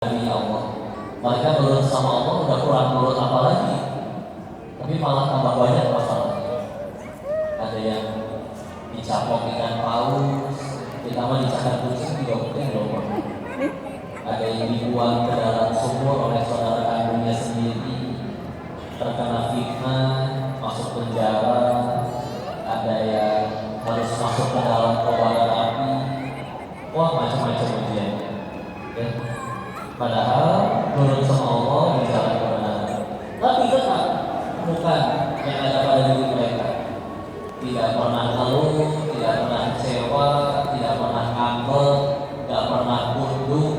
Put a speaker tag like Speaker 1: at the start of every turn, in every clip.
Speaker 1: dari Allah. Mereka nurut sama Allah udah kurang nurut apa lagi, tapi malah tambah banyak masalahnya. Ada yang dicapok ikan paus, kita mah dicakar kucing juga mungkin loh. Ada yang dibuang ke dalam sumur oleh saudara kandungnya sendiri, terkena fitnah, masuk penjara. Ada yang harus masuk ke dalam kobaran api. Wah, macam-macam ujian. Ya. Padahal menurut sama Allah di jalan kebenaran. Tapi tetap bukan yang ada pada diri mereka. Tidak pernah ngeluh, tidak pernah kecewa, tidak pernah ngambek, tidak pernah tunduk.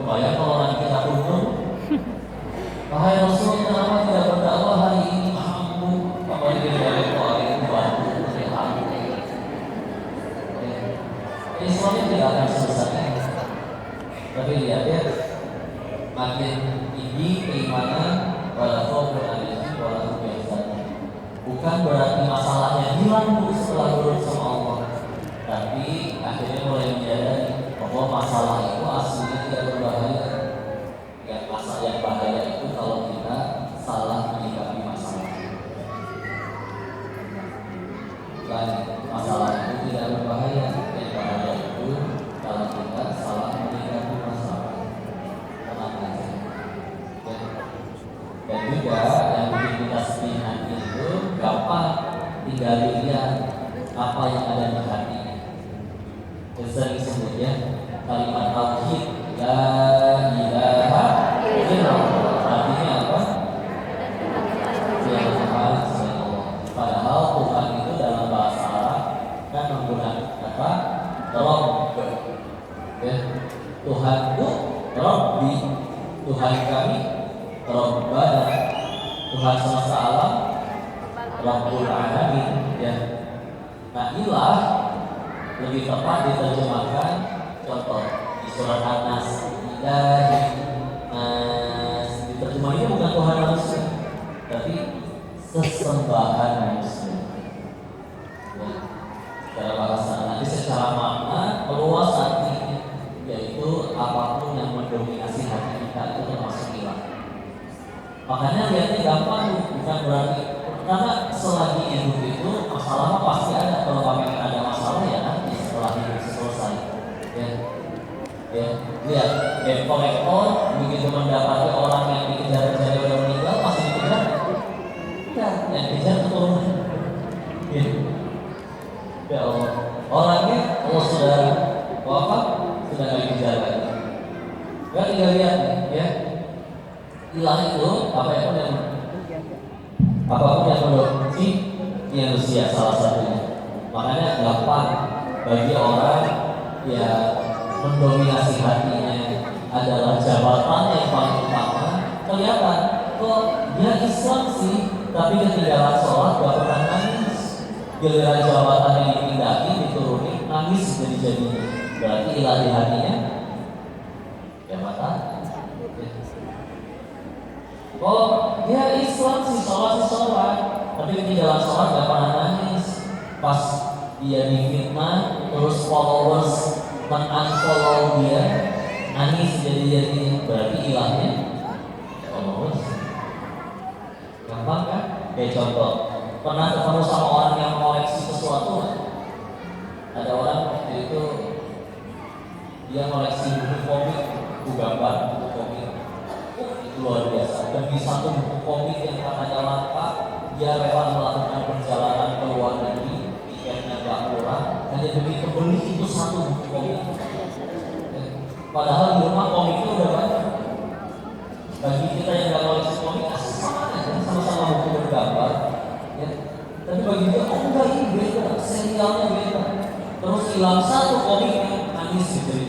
Speaker 1: Kebayang kalau nanti kita tunduk. Wahai Rasul, kenapa tidak berdakwah hari ini? Mampu, apalagi dari hari itu bantu, Islamnya tidak akan selesai. Tapi lihat ya, makin tinggi keimanan pada khaufun alaihim wa lahum yahzanun. Bukan berarti masalahnya hilang setelah nurut sama Allah, tapi akhirnya mulai menyadari bahwa masalah itu aslinya tidak berbahaya. Yang bahaya itu kalau kita salah menyikapi masalah. Dan masalah itu tidak berbahaya. Yang bahaya itu kalau kita salah menyikapi masalah. Tenang aja. Dan juga yang bikin kita sedih nanti itu gampang tinggal lihat apa yang ada di hati. Sering disebut ya kalimat tauhid la ilaha illallah. Artinya apa? Yang Tuhan selain Allah. Padahal Tuhan itu dalam bahasa Arab kan menggunakan kata Rabb. Ya. Tuhan itu Rabbi, Tuhan kami, Rabbana, Tuhan semesta alam, Rabbul Alamin. Ya. Nah, ilah lebih tepat diterjemahkan contoh di surat An-Nas. Ilahi diterjemahnya bukan Tuhan manusia, tapi sesembahan manusia. Ya. Secara bahasa nanti secara makna meluas artinya, yaitu apapun yang mendominasi hati kita itu termasuk ilah. Makanya lihatnya gampang, bukan berarti karena selagi hidup itu masalahnya pasti ada. Kalau kami ada masalah ya nanti setelah hidup selesai. Ya, lihat debt collector begitu mendapati orang yang dikejar-kejar udah meninggal masih dikejar. Ya, yang dikejar keturunan. Ya Allah, orangnya Allah sudah wafat, sudah nggak dikejar lagi. Ya tinggal lihat ya. Ilah itu apapun yang mendominasi manusia salah satunya. Makanya gampang bagi orang yang mendominasi hatinya adalah jabatan yang paling utama. Kelihatan kok dia Islam sih, tapi ketinggalan sholat gak pernah nangis. Giliran jabatan yang dipindahin diturunin nangis jadi-jadinya. Berarti ilah di hatinya jabatan. Oh, dia Islam sih, sholat, tapi ketinggalan sholat gak pernah nangis. Pas dia difitnah, terus followers men-unfollow dia, nangis jadi berarti ilahnya followers. Gampang kan? Kayak contoh, pernah ketemu sama orang yang koleksi sesuatu? Ada orang waktu itu dia koleksi buku komik, buku gambar, buku komik. Itu luar biasa. Demi satu buku komik yang katanya langka, dia rela melakukan perjalanan ke luar negeri, tiketnya gak murah, hanya demi kebeli itu satu buku komik. Padahal di rumah komiknya udah banyak. Bagi kita yang gak koleksi komik, sama aja, sama-sama buku bergambar. Ya. Tapi bagi dia, oh enggak, ini beda, serialnya beda. Terus hilang satu komiknya, nangis gitu.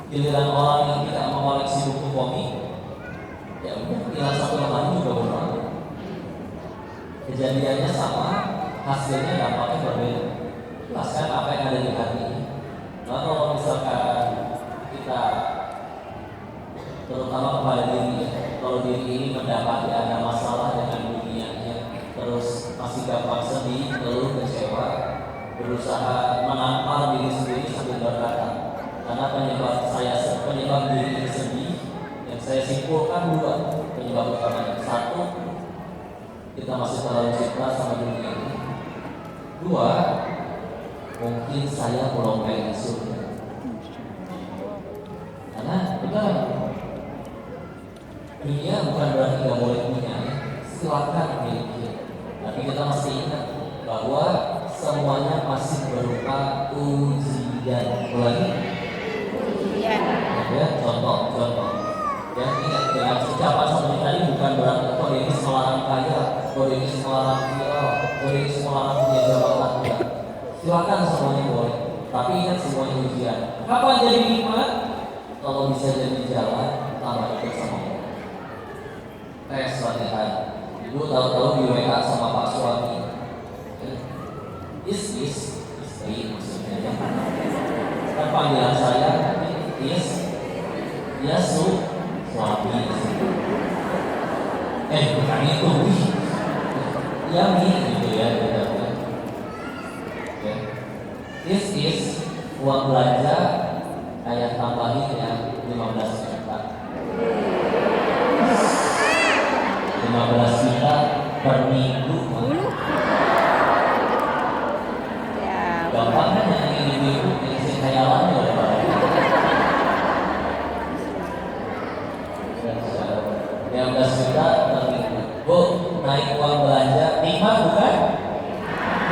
Speaker 1: Giliran orang yang tidak mengoleksi buku komik, ya udah hilang satu lemari juga benar. Kejadiannya sama, hasilnya dampaknya berbeda. Jelaskan apa yang ada di hati. Nah, kalau misalkan kita terutama kepada diri, kalau diri ini mendapati ada masalah dengan dunianya, terus masih gampang sedih, keluh, kecewa, berusaha menampar diri sendiri sambil berkata, Karena penyebab diri ini sedih, yang saya simpulkan dua penyebab utamanya. Satu, kita masih terlalu cinta sama dunia ini. Dua, mungkin saya belum pengen surga. Karena benar, dunia bukan berarti nggak boleh punya, ya. Silakan miliki. Tapi kita masih ingat bahwa semuanya masih berupa ujian. Ulangi.
Speaker 2: Ujian.
Speaker 1: Ya, contoh. Ya, ingat dengan ucapan seperti tadi bukan berarti kode ini semua orang kaya, kode ini semua orang viral, kode ini semua orang punya jabatan. Ya. Silakan semuanya boleh. Tapi ingat semuanya ujian. Kapan jadi nikmat? Kalau bisa jadi jalan, tambah ikut sama Allah. Tes latihan. Ibu tahu-tahu di WA sama Pak suami. Istri maksudnya. Kan panggilan saya Yesus suami. Bukan itu. Yami gitu ya. Uang belanja kayak tambahin ya 15 juta. 15 juta per minggu. Gampang kan yang ibu-ibu isi khayalannya oleh Bapak. 15 juta per minggu. Bu, naik uang belanja nikmat bukan?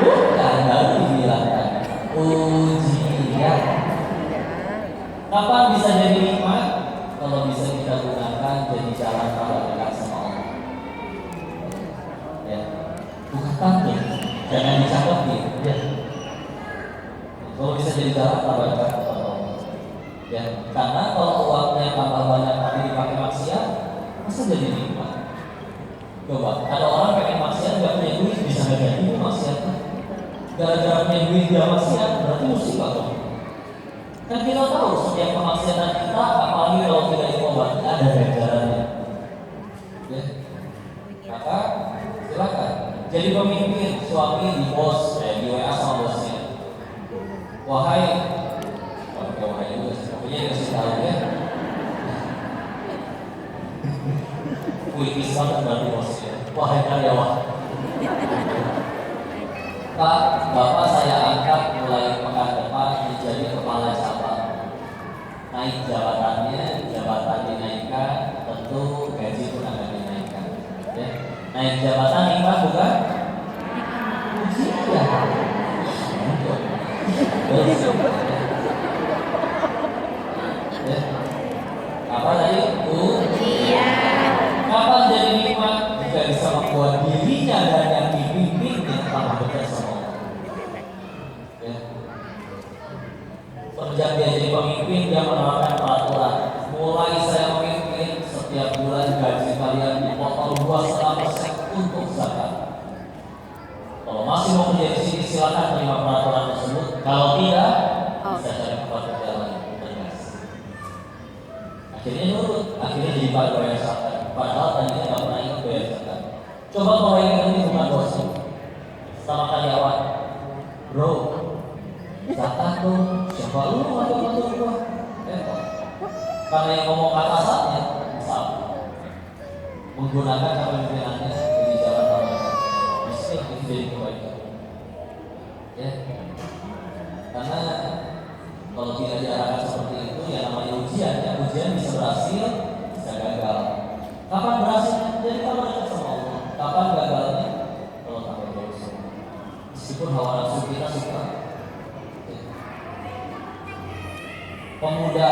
Speaker 1: Bukan, baru dibilangkan ujian. Kapan bisa jadi nikmat? Kalau bisa kita gunakan jadi jalan tambah dekat sama Allah. Ya, bukan takut, jangan dicatat ya. Kalau bisa jadi jalan tambah dekat sama Allah. Ya, karena kalau uangnya tambah banyak tapi dipakai maksiat, masa jadi nikmat? Coba, ada orang pengen maksiat nggak punya duit bisa nggak jadi maksiatnya? Gara-gara punya duit dia maksiat berarti musibah dong. Kan kita tahu setiap kemaksiatan kita, apalagi kalau tidak diobati ada ganjarannya. Ya, maka silakan. Jadi pemimpin, suami di bos, di WA sama bosnya. Wahai itu, pokoknya dikasih tahu ya. Puitis banget berarti bosnya. Wahai karyawan. Pak, Bapak saya angkat mulai pekan depan menjadi kepala cabang. Naik jabatannya, jabatan dinaikkan, tentu gaji pun akan dinaikkan. Ya. Naik jabatan nikmat bukan? Ujian. Ya. Apa tadi? Ujian. Kapan jadi nikmat? Jika bisa membuat dirinya dan yang dipimpinnya tambah dekat sama Allah. Ya. Sejak dia jadi pemimpin, dia menerapkan peraturan. Mulai saya memimpin, setiap bulan gaji kalian dipotong 2,5% untuk zakat. Kalau masih mau kerja di sini, silakan terima peraturan tersebut. Kalau tidak, bisa cari tempat kerja lain. Akhirnya nurut, akhirnya jadi bayar zakat. Padahal tadinya nggak pernah ingat bayar zakat. Coba kalau yang ini bukan bos, sama karyawan, bro, zakat tuh siapa lu mau bantu gua? Karena yang ngomong atasannya, salah, menggunakan kepemimpinannya jadi jalan tambah. Mesti itu jadi kebaikan. Ya, karena kalau tidak diarahkan seperti itu, ya namanya ujian, ya ujian bisa berhasil, bisa gagal. Kapan berhasilnya? Jadi tambah dekat sama Allah. Kapan gagalnya? Kalau tambah jauh sama Allah. Meskipun hawa nafsu kita suka. Pemuda